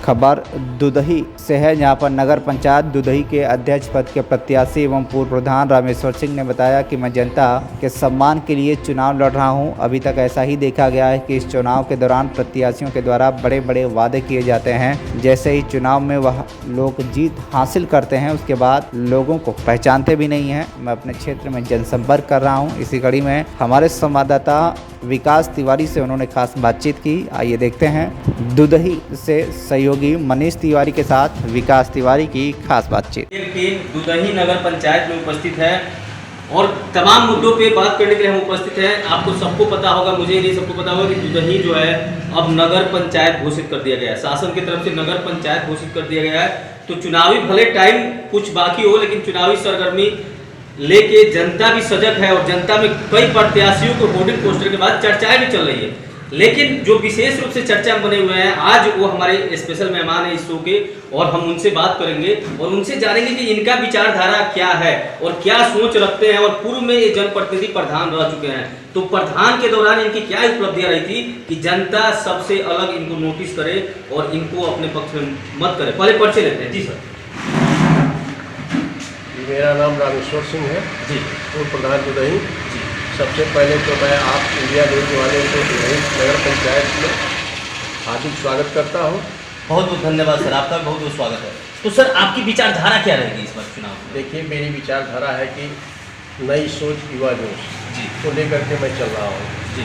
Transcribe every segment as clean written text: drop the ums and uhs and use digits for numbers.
खबर दुधही से है, जहां पर नगर पंचायत दुधही के अध्यक्ष पद के प्रत्याशी एवं पूर्व प्रधान रामेश्वर सिंह ने बताया कि मैं जनता के सम्मान के लिए चुनाव लड़ रहा हूं। अभी तक ऐसा ही देखा गया है कि इस चुनाव के दौरान प्रत्याशियों के द्वारा बड़े बड़े वादे किए जाते हैं। जैसे ही चुनाव में वह लोग जीत हासिल करते हैं, उसके बाद लोगों को पहचानते भी नहीं हैं। मैं अपने क्षेत्र में जनसंपर्क कर रहा हूँ। इसी कड़ी में हमारे संवाददाता विकास तिवारी से उन्होंने खास बातचीत की। आइए देखते हैं दुधही से सहयोगी मनीष तिवारी के साथ विकास तिवारी की खास बातचीत। एक टीम दुधही नगर पंचायत में उपस्थित है और तमाम मुद्दों पे बात करने के लिए हम उपस्थित हैं। आपको सबको पता होगा, मुझे नहीं सबको पता होगा कि दुधही जो है अब नगर पंचायत घोषित कर दिया गया है। शासन की तरफ से नगर पंचायत घोषित कर दिया गया है। तो चुनावी भले टाइम कुछ बाकी हो, लेकिन चुनावी सरगर्मी लेके जनता भी सजग है और जनता में कई प्रत्याशियों को होर्डिंग पोस्टर के बाद चर्चाएं भी चल रही है। लेकिन जो विशेष रूप से चर्चा में बने हुए हैं, आज वो हमारे स्पेशल मेहमान हैं इस शो के, और हम उनसे बात करेंगे और उनसे जानेंगे कि इनका विचारधारा क्या है और क्या सोच रखते हैं। और पूर्व में ये जनप्रतिनिधि प्रधान रह चुके हैं, तो प्रधान के दौरान इनकी क्या उपलब्धियां रही थी कि जनता सबसे अलग इनको नोटिस करे और इनको अपने पक्ष में मत करे। पहले परिचय लेते हैं। जी सर। मेरा नाम रामेश्वर सिंह है जी, पूर्व प्रधान दुधही। सबसे पहले तो मैं आप इंडिया न्यूज वाले को दुधही नगर पंचायत में हार्दिक स्वागत करता हूं। बहुत बहुत धन्यवाद सर, आपका बहुत बहुत स्वागत है। तो सर, आपकी विचारधारा क्या रहेगी इस बार चुनाव में? देखिए, मेरी विचारधारा है कि नई सोच युवा जोश को लेकर के मैं चल रहा हूँ जी।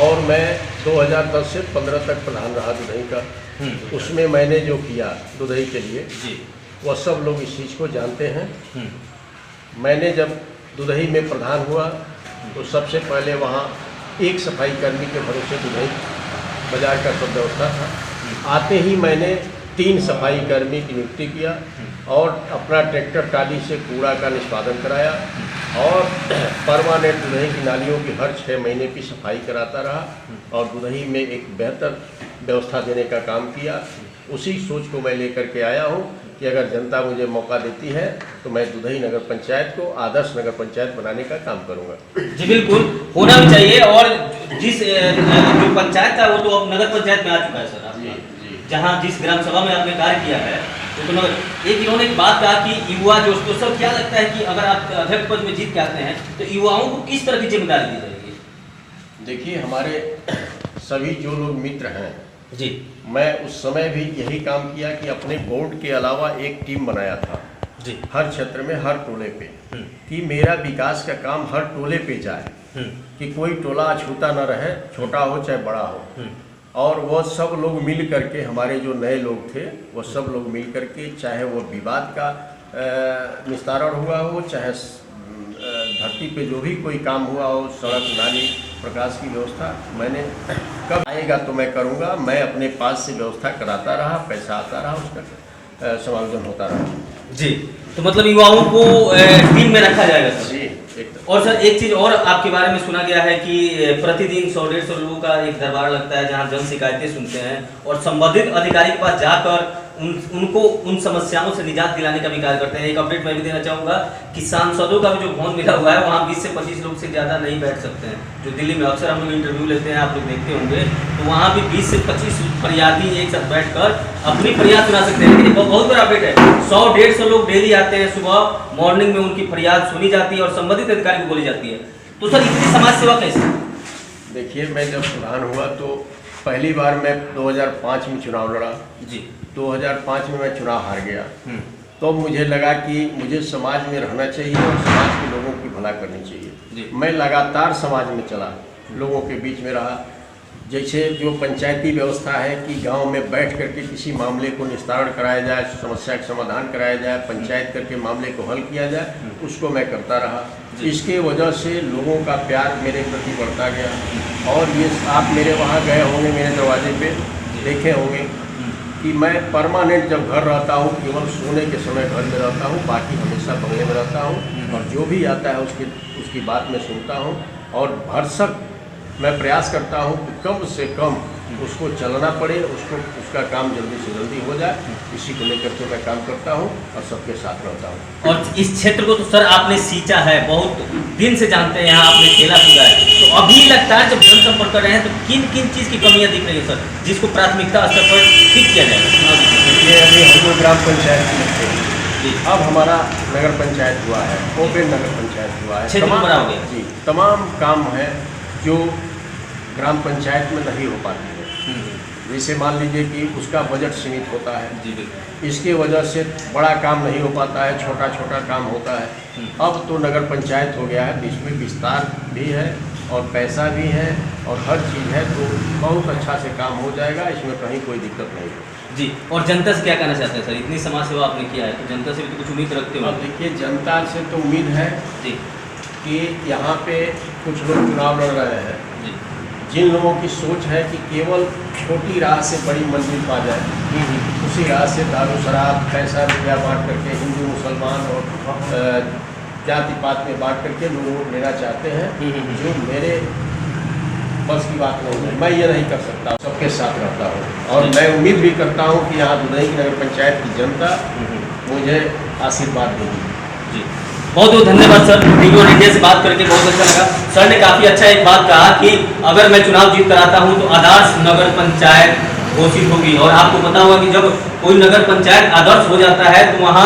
और मैं 2010 से 15 तक प्रधान रहा दुधही का। उसमें मैंने जो किया दुधही के लिए जी, वह सब लोग इस चीज़ को जानते हैं। मैंने जब दुधही में प्रधान हुआ तो सबसे पहले वहाँ एक सफाई कर्मी के भरोसे दुधही बाजार का सब व्यवस्था था। आते ही मैंने 3 सफाई कर्मी की नियुक्ति किया और अपना ट्रैक्टर ट्राली से कूड़ा का निष्पादन कराया और परमानेंट दुधही की नालियों की हर 6 महीने की सफाई कराता रहा और दुधही में एक बेहतर व्यवस्था देने का काम किया। उसी सोच को मैं लेकर के आया हूँ कि अगर जनता मुझे मौका देती है तो मैं दुधही नगर पंचायत को आदर्श नगर पंचायत बनाने का काम करूंगा। जी बिल्कुल, होना भी चाहिए। और जिस जो पंचायत था वो तो अब नगर पंचायत में आ चुका है सर। जी जी, जहाँ जिस ग्राम सभा में आपने कार्य किया है वो तो नगर। एक इन्होंने एक बात कहा कि युवा जो उसको सर क्या लगता है कि अगर आप अध्यक्ष पद में जीत के आते हैं तो युवाओं को किस तरह की जिम्मेदारी दी जाएगी? देखिए, हमारे सभी जो लोग मित्र हैं जी, मैं उस समय भी यही काम किया कि अपने बोर्ड के अलावा एक टीम बनाया था जी, हर क्षेत्र में हर टोले पे, कि मेरा विकास का काम हर टोले पे जाए, कि कोई टोला अछूता न रहे, छोटा हो चाहे बड़ा हो। और वो सब लोग मिल करके, हमारे जो नए लोग थे वो सब लोग मिल करके, चाहे वो विवाद का निस्तारण हुआ हो, चाहे धरती पे जो भी कोई काम हुआ हो, सड़क नाली प्रकाश की व्यवस्था, मैंने कब आएगा तो मैं करूंगा। मैं अपने पास से व्यवस्था कराता रहा, पैसा आता रहा, उसका समायोजन होता रहा जी। तो मतलब युवाओं को टीम में रखा जाएगा सर जी एकदम। और सर एक चीज़ और आपके बारे में सुना गया है कि प्रतिदिन 100-150 लोगों का एक दरबार लगता है जहां जन शिकायतें सुनते हैं और संबंधित अधिकारी के पास जाकर उनको उन समस्याओं से निजात दिलाने का भी कार्य करते हैं। एक अपडेट मैं भी देना चाहूँगा कि सांसदों का भी जो भवन मिला हुआ है वहाँ 20 से 25 लोग से ज़्यादा नहीं बैठ सकते हैं। जो दिल्ली में अक्सर हम लोग इंटरव्यू लेते हैं, आप लोग देखते होंगे, तो वहाँ भी 20 से 25 फरियादी एक साथ बैठकर अपनी फरियाद सुना सकते हैं। लेकिन बहुत बड़ा अपडेट है, 100-150 लोग डेली आते हैं, सुबह मॉर्निंग में उनकी फरियाद सुनी जाती है और संबंधित अधिकारी को बोली जाती है। तो सर इतनी समाज सेवा कैसे? देखिए, मैं जब प्रधान हुआ तो पहली बार मैं 2005 में चुनाव लड़ा जी। 2005 में मैं चुनाव हार गया। तो मुझे लगा कि मुझे समाज में रहना चाहिए और समाज के लोगों की भला करनी चाहिए। मैं लगातार समाज में चला, लोगों के बीच में रहा। जैसे जो पंचायती व्यवस्था है कि गांव में बैठ करके किसी मामले को निस्तारण कराया जाए, समस्या का समाधान कराया जाए, पंचायत करके मामले को हल किया जाए, उसको मैं करता रहा। इसके वजह से लोगों का प्यार मेरे प्रति बढ़ता गया। और ये आप मेरे वहाँ गए होंगे, मेरे दरवाजे पे देखे होंगे कि मैं परमानेंट जब घर रहता हूँ, केवल सोने के समय घर में रहता हूँ, बाकी हमेशा बंगले में रहता हूँ। और जो भी आता है उसकी बात मैं सुनता हूँ और भरसक मैं प्रयास करता हूँ कि कम से कम उसको चलना पड़े, उसका काम जल्दी से जल्दी हो जाए। इसी को लेकर के मैं काम करता हूँ और सबके साथ रहता हूँ। और इस क्षेत्र को तो सर आपने सींचा है, बहुत दिन से जानते हैं, यहाँ आपने खेला कूदा है। तो अभी लगता है जब जनसंपर्क कर रहे हैं तो किन किन चीज़ की कमियाँ दिख रही है सर, जिसको प्राथमिकता स्तर पर ठीक किया जाएगा? देखिए अभी हम लोग ग्राम पंचायत में थे, जी अब हमारा नगर पंचायत हुआ है, ओपन नगर पंचायत हुआ है। क्षेत्र बड़ा हो गया। जी, तमाम काम है जो ग्राम पंचायत में नहीं हो पाती है। जैसे मान लीजिए कि उसका बजट सीमित होता है, जी बिल्कुल। इसके वजह से बड़ा काम नहीं हो पाता है, छोटा छोटा काम होता है। अब तो नगर पंचायत हो गया है, तो इसमें विस्तार भी है और पैसा भी है और हर चीज़ है, तो बहुत अच्छा से काम हो जाएगा, इसमें कहीं कोई दिक्कत नहीं है। जी, और जनता से क्या कहना चाहते हैं सर? इतनी समाज सेवा आपने किया है तो जनता से भी तो कुछ उम्मीद रखते हो? अब देखिए जनता से तो उम्मीद है जी कि यहाँ पे कुछ लोग चुनाव लड़ रहे हैं, जी जिन लोगों की सोच है कि केवल छोटी राह से बड़ी मंजिल पा जाए, उसी राह से दारू शराब पैसा रुपया बांट करके हिंदू मुसलमान और जाति पात में बांट करके लोग वोट लेना चाहते हैं, जो मेरे बस की बात नहीं है। मैं ये नहीं कर सकता, सबके साथ रहता हूँ और मैं उम्मीद भी करता हूँ कि यहाँ दुधई की नगर पंचायत की जनता मुझे आशीर्वाद देगी। जी, बहुत बहुत धन्यवाद सर। टीवी वन इंडिया से बात करके बहुत अच्छा लगा। सर ने काफ़ी अच्छा एक बात कहा कि अगर मैं चुनाव जीत कर आता हूँ तो आदर्श नगर पंचायत घोषित होगी, और आपको पता होगा कि जब कोई नगर पंचायत आदर्श हो जाता है तो वहाँ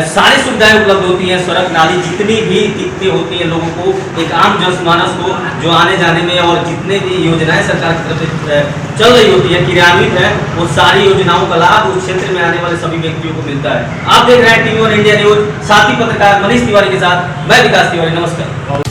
सारी सुविधाएं उपलब्ध होती हैं, सड़क नाली जितनी भी दिक्कतें होती हैं लोगों को, एक आम जनमानस को जो आने जाने में, और जितने भी योजनाएं सरकार की तरफ से चल रही होती है, क्रियान्वित है, वो सारी योजनाओं का लाभ उस क्षेत्र में आने वाले सभी व्यक्तियों को मिलता है। आप देख रहे हैं टीवी वन इंडिया न्यूज, साथी पत्रकार मनीष तिवारी के साथ मैं विकास तिवारी। नमस्कार।